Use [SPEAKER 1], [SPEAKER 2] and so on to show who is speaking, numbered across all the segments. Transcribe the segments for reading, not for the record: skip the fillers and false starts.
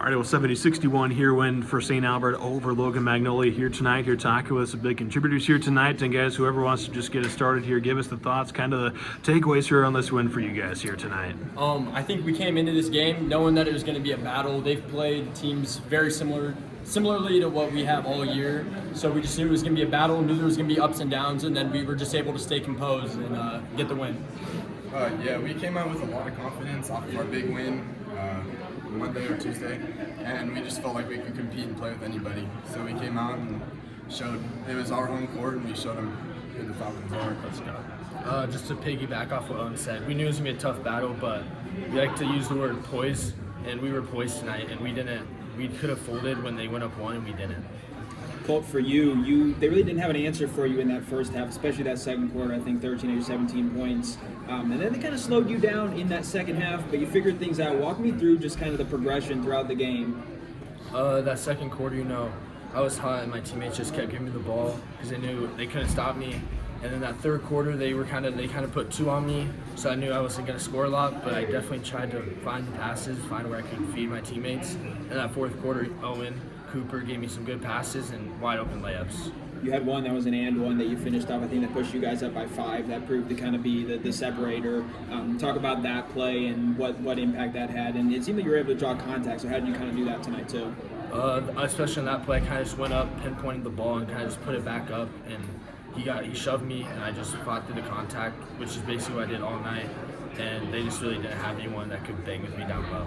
[SPEAKER 1] All right, well, 70-61 here win for St. Albert over Logan-Magnolia here tonight. Here talking with some big contributors here tonight. And guys, whoever wants to just get us started here, give us the thoughts, kind of the takeaways here on this win for you guys here tonight.
[SPEAKER 2] I think we came into this game knowing that it was going to be a battle. They've played teams very similarly to what we have all year. So we just knew it was going to be a battle, knew there was going to be ups and downs, and then we were just able to stay composed and get the win.
[SPEAKER 3] Yeah, we came out with a lot of confidence off of our big win Monday or Tuesday, and we just felt like we could compete and play with anybody. So we came out and showed it was our home court, and we showed them who the Falcons are. Let's go.
[SPEAKER 4] Just to piggyback off what Owen said, we knew it was going to be a tough battle, but we like to use the word poise, and we were poised tonight, and we didn't. We could have folded when they went up one, and we didn't.
[SPEAKER 5] Colt, for you, they really didn't have an answer for you in that first half, especially that second quarter. I think 13 or 17 points, and then they kind of slowed you down in that second half. But you figured things out. Walk me through just kind of the progression throughout the game.
[SPEAKER 4] That second quarter, I was hot, and my teammates just kept giving me the ball because they knew they couldn't stop me. And then that third quarter, they kind of put two on me, so I knew I wasn't going to score a lot. But I definitely tried to find the passes, find where I could feed my teammates. And that fourth quarter, Owen Cooper gave me some good passes and wide open layups.
[SPEAKER 5] You had one that was an and one that you finished off. I think that pushed you guys up by 5. That proved to kind of be the separator. Talk about that play and what impact that had. And it seemed like you were able to draw contact. So how did you kind of do that tonight too?
[SPEAKER 4] Especially on that play, I kind of just went up, pinpointed the ball, and kind of just put it back up. And he shoved me, and I just fought through the contact, which is basically what I did all night. And they just really didn't have anyone that could bang with me down low.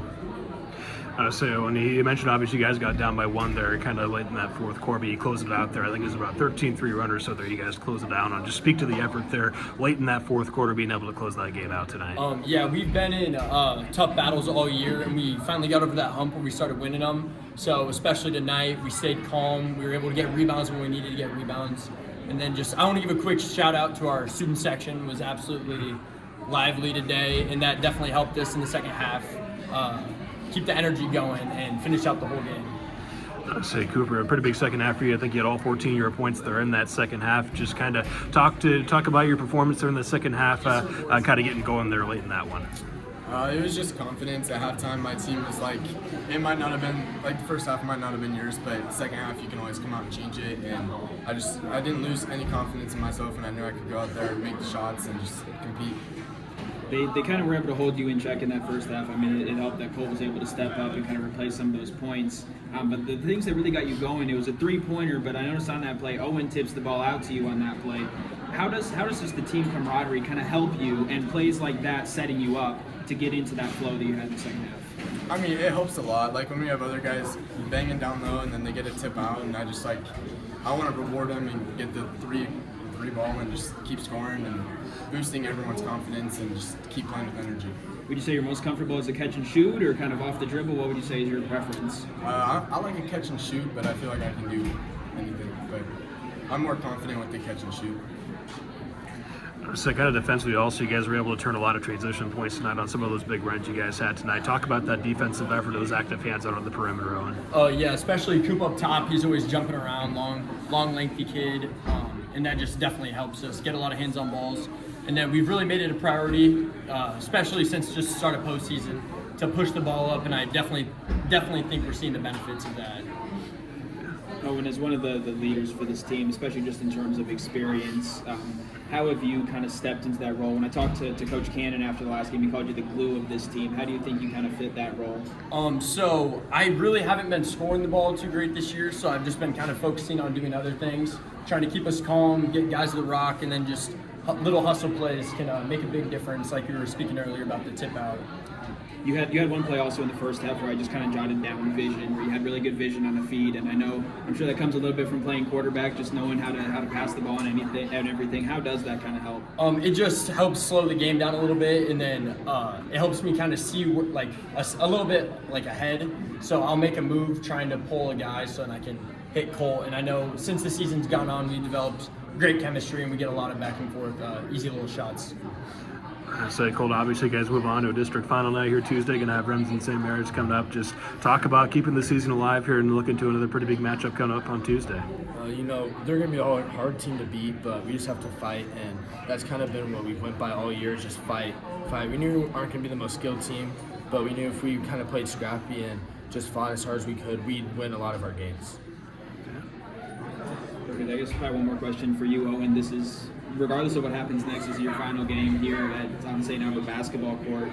[SPEAKER 1] So when you mentioned, obviously, you guys got down by 1 there, kind of late in that fourth quarter, but you closed it out there. I think it was about 13 3-runners, so there you guys closed it down on. Just speak to the effort there late in that fourth quarter, being able to close that game out tonight.
[SPEAKER 2] Yeah, we've been in tough battles all year, and we finally got over that hump where we started winning them. So especially tonight, we stayed calm. We were able to get rebounds when we needed to get rebounds. And then I want to give a quick shout out to our student section. It was absolutely lively today, and that definitely helped us in the second half. Keep the energy going and finish out the whole game.
[SPEAKER 1] I'd say, Cooper, a pretty big second half for you. I think you had all 14 of your points there in that second half. Just kind of talk about your performance there in the second half, kind of getting going there late in that one.
[SPEAKER 3] It was just confidence. At halftime, my team was like, it might not have been, like the first half might not have been yours, but the second half you can always come out and change it. And I didn't lose any confidence in myself, and I knew I could go out there and make the shots and just compete.
[SPEAKER 5] They kind of were able to hold you in check in that first half. I mean, it helped that Colt was able to step up and kind of replace some of those points. But the things that really got you going, it was a three-pointer, but I noticed on that play, Owen tips the ball out to you on that play. How does just the team camaraderie kind of help you and plays like that setting you up to get into that flow that you had in the second half?
[SPEAKER 3] I mean, it helps a lot. Like when we have other guys banging down low and then they get a tip out, and I want to reward them and get the three ball and just keep scoring and boosting everyone's confidence and just keep playing with energy.
[SPEAKER 5] Would you say you're most comfortable as a catch and shoot or kind of off the dribble? What would you say is your preference?
[SPEAKER 3] I like a catch and shoot, but I feel like I can do anything. But I'm more confident with the catch and shoot.
[SPEAKER 1] So kind of defensively also, you guys were able to turn a lot of transition points tonight on some of those big runs you guys had tonight. Talk about that defensive effort, those active hands out on the perimeter, Owen.
[SPEAKER 2] Oh, yeah, especially Coop up top. He's always jumping around, long lengthy kid, and that just definitely helps us get a lot of hands on balls. And then we've really made it a priority, especially since just the start of postseason, to push the ball up, and I definitely think we're seeing the benefits of that.
[SPEAKER 5] Owen, as one of the leaders for this team, especially just in terms of experience, how have you kind of stepped into that role? When I talked to Coach Cannon after the last game, he called you the glue of this team. How do you think you kind of fit that role?
[SPEAKER 2] So I really haven't been scoring the ball too great this year, so I've just been kind of focusing on doing other things, trying to keep us calm, get guys to the rock, and then just little hustle plays can make a big difference, like we were speaking earlier about the tip out.
[SPEAKER 5] You had one play also in the first half where I just kind of jotted down vision, where you had really good vision on the feed, and I'm sure that comes a little bit from playing quarterback, just knowing how to pass the ball and everything. How does that kind of help?
[SPEAKER 2] It just helps slow the game down a little bit, and then it helps me kind of see like a little bit like ahead. So I'll make a move trying to pull a guy so that I can hit Colt. And I know since the season's gone on, we developed great chemistry and we get a lot of back and forth, easy little shots.
[SPEAKER 1] I say, Colt, obviously, you guys move on to a district final night here Tuesday. Going to have Remsen St. Mary's coming up. Just talk about keeping the season alive here and looking to another pretty big matchup coming up on Tuesday.
[SPEAKER 4] They're going to be a hard team to beat, but we just have to fight, and that's kind of been what we went by all year, just fight. We knew we aren't going to be the most skilled team, but we knew if we kind of played scrappy and just fought as hard as we could, we'd win a lot of our games.
[SPEAKER 5] Perfect. I guess probably one more question for you, Owen. This is, regardless of what happens next, is your final game here on St. Albert basketball court.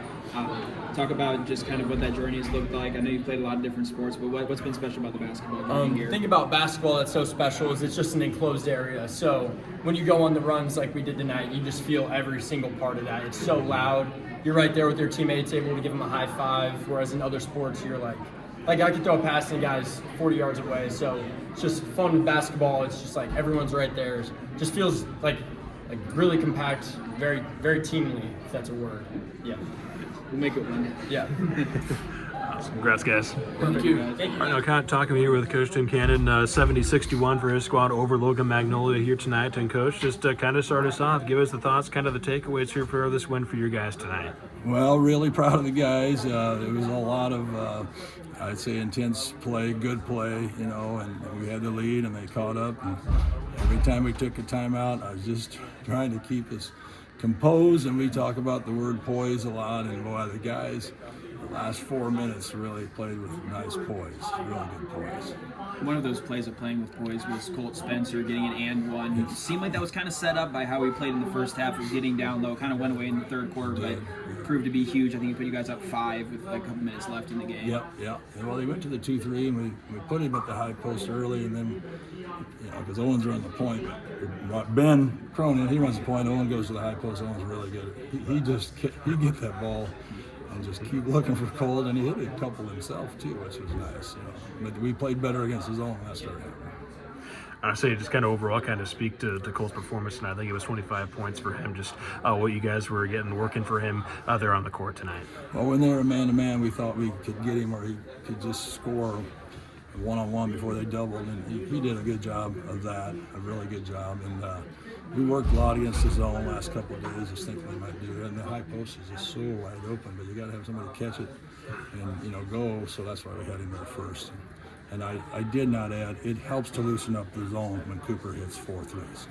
[SPEAKER 5] Talk about just kind of what that journey has looked like. I know you've played a lot of different sports, but what's been special about the basketball game here?
[SPEAKER 2] The thing about basketball that's so special is it's just an enclosed area. So when you go on the runs like we did tonight, you just feel every single part of that. It's so loud. You're right there with your teammates, able to give them a high five. Whereas in other sports, you're like I could throw a pass to the guys 40 yards away. So it's just fun with basketball. It's just like everyone's right there. It just feels like really compact, very, very teamly, if that's a word. Yeah.
[SPEAKER 5] We'll make it one.
[SPEAKER 2] Yeah.
[SPEAKER 1] Congrats, guys.
[SPEAKER 2] Thank you.
[SPEAKER 1] All right, now kind of talking here with Coach Tim Cannon, 70-61 for his squad over Logan-Magnolia here tonight. And Coach, just kind of start us off, give us the thoughts, kind of the takeaways here for this win for your guys tonight.
[SPEAKER 6] Well, really proud of the guys. It was a lot of, I'd say, intense play, good play, and we had the lead and they caught up. And every time we took a timeout, I was just trying to keep us composed, and we talk about the word poise a lot, and boy, the guys, the last 4 minutes really played with nice poise, really good poise.
[SPEAKER 5] One of those plays of playing with poise was Colt Spencer getting an and one. It seemed like that was kind of set up by how we played in the first half of getting down low. Kind of went away in the third quarter, but proved to be huge. I think he put you guys up 5 with a couple minutes left in the game.
[SPEAKER 6] Yep. And well, they went to the 2-3, and we put him at the high post early, and then, because Owen's running the point, but Ben Cronin, he runs the point, Owen goes to the high post. Owen's really good. He get that ball and just keep looking for Colt, and he hit a couple himself too, which was nice. But we played better against his own. That started happening.
[SPEAKER 1] I say just kind of overall kind of speak to Cole's performance tonight. I think it was 25 points for him, just what you guys were working for him there on the court tonight.
[SPEAKER 6] Well, when they were man-to-man, we thought we could get him, or he could just score one-on-one before they doubled, and he did a good job of that, a really good job. And we worked a lot against the zone last couple of days, just thinking they might do that. And the high post is just so wide open, but you got to have somebody catch it and go. So that's why we had him there first. And I did not add, it helps to loosen up the zone when Cooper hits 4 threes.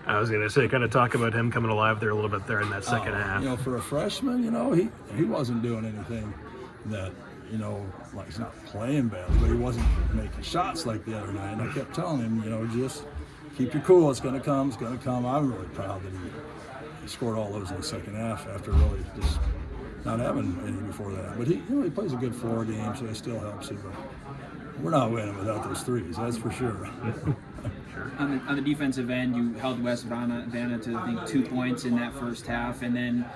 [SPEAKER 1] I was going to say, kind of talk about him coming alive there a little bit there in that second half.
[SPEAKER 6] For a freshman, he wasn't doing anything that, like he's not playing badly, but he wasn't making shots like the other night. And I kept telling him, just keep your cool. It's going to come. It's going to come. I'm really proud that he scored all those in the second half after really just not having any before that. But he plays a good floor game, so it still helps him. But we're not winning without those threes, that's for sure.
[SPEAKER 5] On the defensive end, you held West Vanna to, I think, 2 points in that first half, and then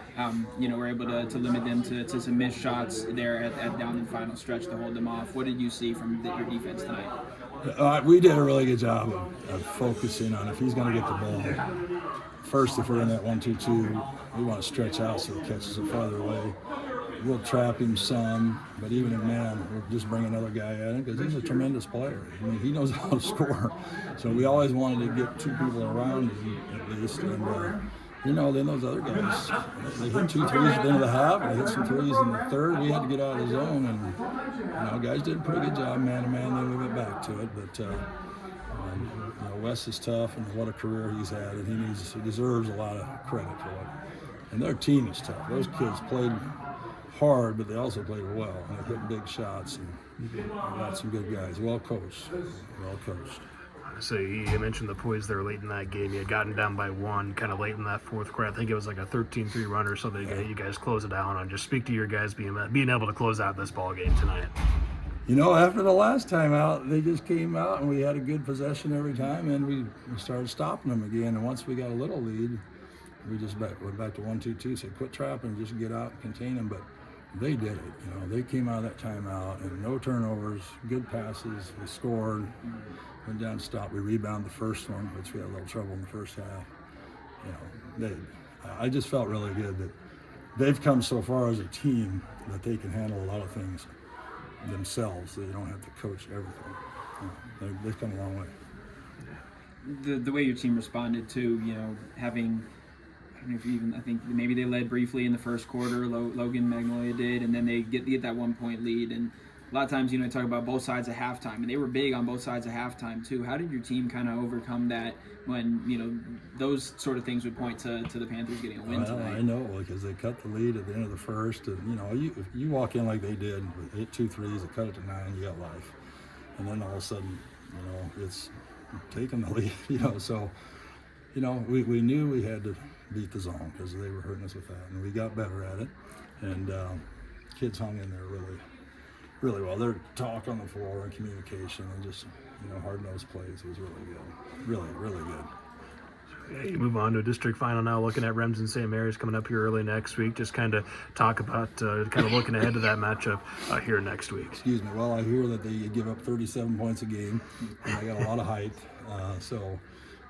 [SPEAKER 5] were able to limit them to some missed shots there at down in the final stretch to hold them off. What did you see from your defense tonight?
[SPEAKER 6] We did a really good job of focusing on if he's going to get the ball. First, if we're in that 1-2-2, we want to stretch out so he catches it farther away. We'll trap him some, but even in man, we'll just bring another guy at him because he's a tremendous player. I mean, he knows how to score. So we always wanted to get 2 people around him at least. And, then those other guys, they hit 2 threes at the end of the half. They hit some threes in the third. We had to get out of the zone. And, guys did a pretty good job, man-to-man. Then we went back to it. But, Wes is tough, and what a career he's had. And he deserves a lot of credit for it. And their team is tough. Those kids played hard, but they also played well. And they hit big shots, and got some good guys. Well coached.
[SPEAKER 1] So you mentioned the poise there late in that game. You had gotten down by 1 kind of late in that fourth quarter. I think it was like a 13-3 run or something. You guys close it down on. Just speak to your guys being able to close out this ball game tonight.
[SPEAKER 6] After the last time out, they just came out and we had a good possession every time, and we started stopping them again. And once we got a little lead, we just went back to 1-2-2, said quit trapping, just get out and contain them. But they did it. They came out of that timeout and no turnovers, good passes. We scored, went down, stopped. We rebounded the first one, which we had a little trouble in the first half. I just felt really good that they've come so far as a team that they can handle a lot of things themselves. They don't have to coach everything. They've come a long way.
[SPEAKER 5] The way your team responded to, having, I think maybe they led briefly in the first quarter, Logan-Magnolia did, and then they get that 1 point lead. And a lot of times, I talk about both sides of halftime, and they were big on both sides of halftime too. How did your team kind of overcome that when, those sort of things would point to the Panthers getting a win tonight?
[SPEAKER 6] I know, because they cut the lead at the end of the first, and if you walk in like they did, hit 2 threes, they cut it to 9, you got life, and then all of a sudden, it's taking the lead, so. We knew we had to beat the zone because they were hurting us with that, and we got better at it. And kids hung in there really, really well. Their talk on the floor and communication and just, hard-nosed plays was really good. Really, really good.
[SPEAKER 1] Okay, you move on to a district final now, looking at Remsen St. Mary's coming up here early next week. Just kind of talk about kind of looking ahead to that matchup here next week.
[SPEAKER 6] Excuse me. Well, I hear that they give up 37 points a game, and they got a lot of height. So,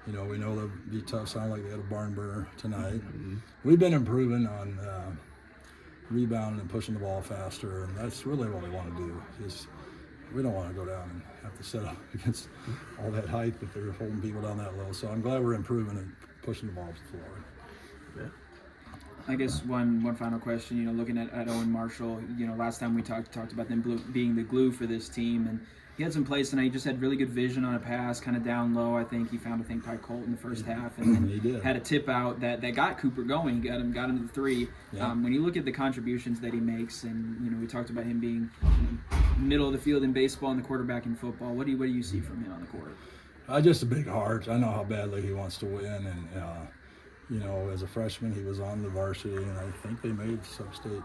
[SPEAKER 6] we know they'll be tough. Sound like they had a barn burner tonight. Mm-hmm. We've been improving on rebounding and pushing the ball faster, and that's really what we want to do. We don't want to go down and have to set up against all that height that they're holding people down that low. So I'm glad we're improving and pushing the ball to the floor.
[SPEAKER 5] Yeah. I guess one final question. Looking at Owen Marshall. Last time we talked about them being the glue for this team, and he had some plays tonight. He just had really good vision on a pass, kind of down low. I think he found by Colt in the first half, and then had a tip out that got Cooper going. Got him to the 3. Yeah. When you look at the contributions that he makes, and we talked about him being middle of the field in baseball and the quarterback in football. What do you see from him on the court?
[SPEAKER 6] Just a big heart. I know how badly he wants to win, and as a freshman, he was on the varsity, and I think they made sub-state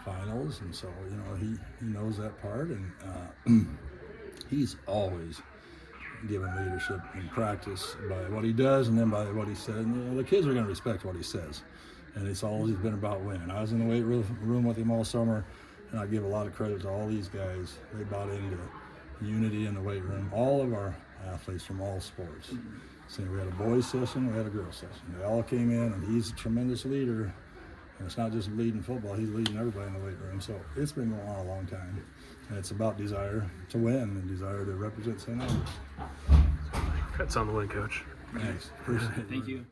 [SPEAKER 6] finals, and so he knows that part, and he's always given leadership in practice by what he does and then by what he said. And the kids are going to respect what he says, and it's always been about winning. I was in the weight room with him all summer, and I give a lot of credit to all these guys. They bought into unity in the weight room. All of our athletes from all sports. So we had a boys session, we had a girls session. They all came in, and he's a tremendous leader. And it's not just leading football, he's leading everybody in the weight room. So it's been going on a long time. And it's about desire to win and desire to represent St. Albans.
[SPEAKER 1] That's on the win, Coach.
[SPEAKER 6] Thanks. Appreciate it.
[SPEAKER 5] Thank you.